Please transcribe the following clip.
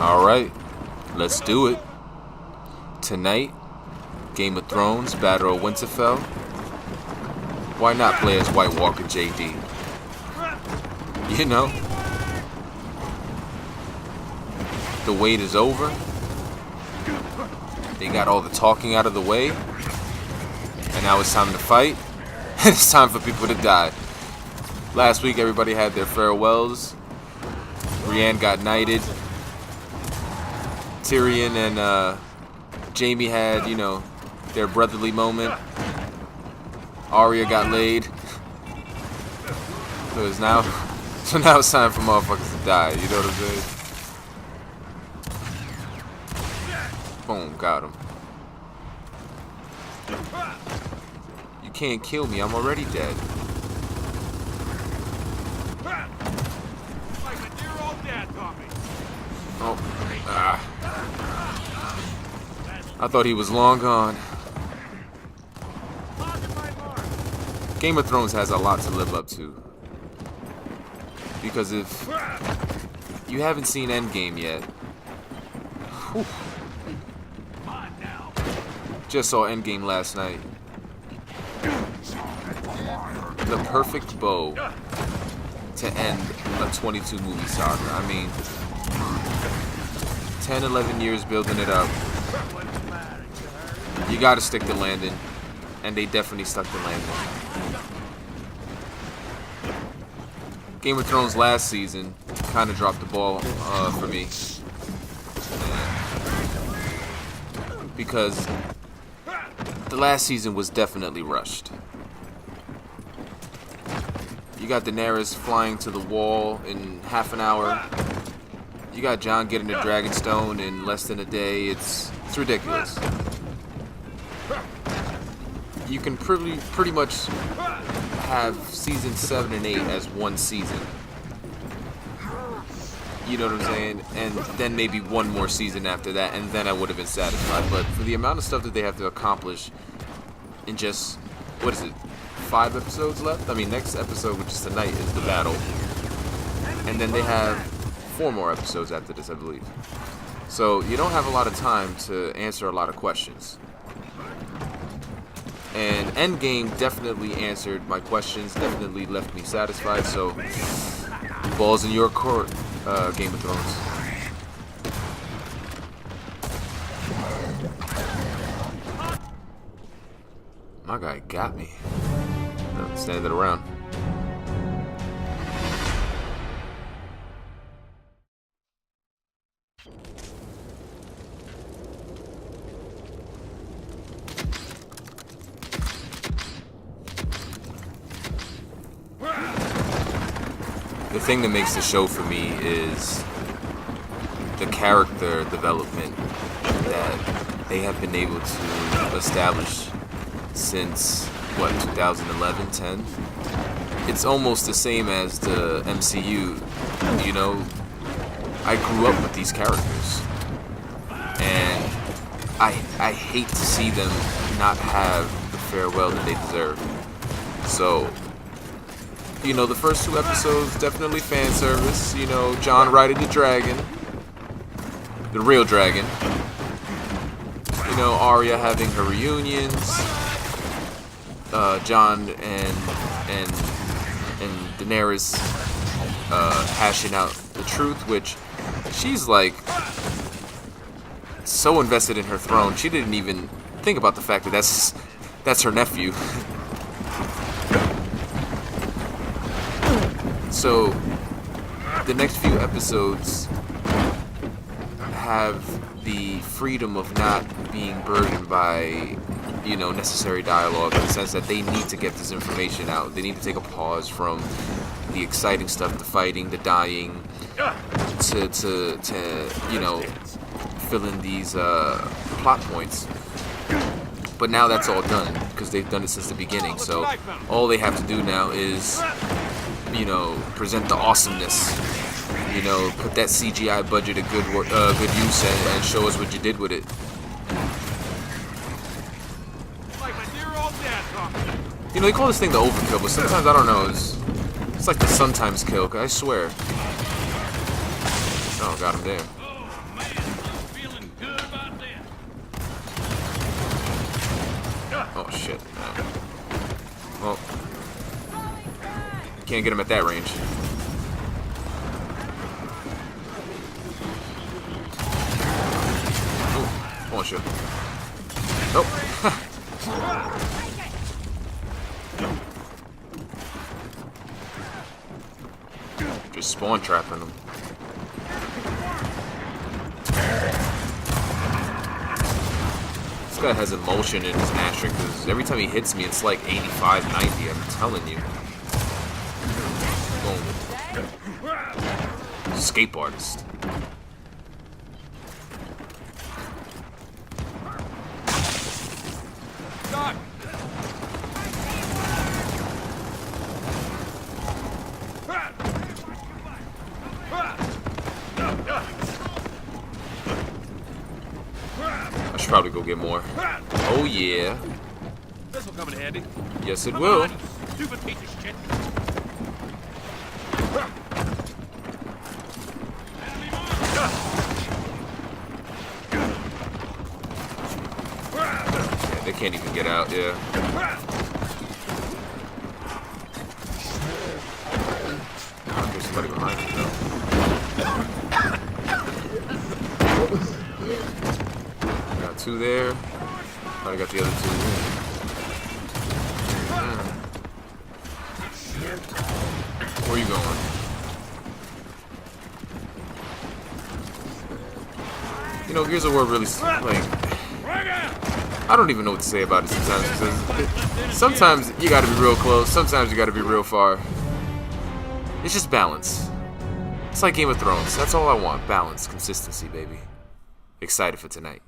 Alright, let's do it. Tonight, Game of Thrones, Battle of Winterfell. Why not play as White Walker JD? You know, the wait is over. They got all the talking out of the way. And now it's time to fight. And it's time for people to die. Last week, everybody had their farewells. Brienne got knighted. Tyrion and Jaime had, you know, their brotherly moment. Arya got laid. So now it's time for motherfuckers to die. You know what I'm saying? Boom, got him. You can't kill me. I'm already dead. Oh, I thought he was long gone. Game of Thrones has a lot to live up to. Because if you haven't seen Endgame yet, whew, just saw Endgame last night. The perfect bow to end a 22 movie saga. I mean, 10, 11 years building it up. You gotta stick the landing. And they definitely stuck the landing. Game of Thrones last season kind of dropped the ball for me. Because the last season was definitely rushed. You got Daenerys flying to the wall in half an hour. You got Jon getting the Dragonstone in less than a day. It's ridiculous. You can pretty much have season 7 and 8 as one season. You know what I'm saying? And then maybe one more season after that, and then I would have been satisfied. But for the amount of stuff that they have to accomplish in just, what is it, 5 episodes left? I mean, next episode, which is tonight, is the battle. And then they have 4 more episodes after this, I believe. So you don't have a lot of time to answer a lot of questions. And Endgame definitely answered my questions, definitely left me satisfied, so ball's in your court, Game of Thrones. My guy got me. No, standing around. The thing that makes the show for me is the character development that they have been able to establish since, what, 2011, 10? It's almost the same as the MCU, you know? I grew up with these characters, and I hate to see them not have the farewell that they deserve. So, you know, the first 2 episodes, definitely fan service. You know, Jon riding the dragon. The real dragon. You know, Arya having her reunions. Jon and Daenerys hashing out the truth, which she's like so invested in her throne, she didn't even think about the fact that that's her nephew. So, the next few episodes have the freedom of not being burdened by, you know, necessary dialogue, in the sense that they need to get this information out. They need to take a pause from the exciting stuff, the fighting, the dying, to you know, fill in these plot points. But now that's all done, because they've done it since the beginning. So, all they have to do now is, you know, present the awesomeness. You know, put that CGI budget to good use and show us what you did with it. You know, they call this thing the overkill, but sometimes I don't know. It's like the sometimes kill. I swear. Oh, got him there. Oh shit. Well, can't get him at that range. Oh, come on, shit. Nope. Just spawn trapping him. This guy has emotion in his mastery because every time he hits me, it's like 85, 90. I'm telling you. Escape artist. I should probably go get more. Oh yeah. This will come in handy. Yes, it will. On, stupid piece of shit. Yeah, they can't even get out. Yeah. Oh, there's somebody behind me though. Got two there. Probably got the other two. Where are you going? You know, Gears of War really, like, I don't even know what to say about it sometimes, because sometimes you gotta be real close, sometimes you gotta be real far. It's just balance. It's like Game of Thrones. That's all I want. Balance, consistency, baby. Excited for tonight.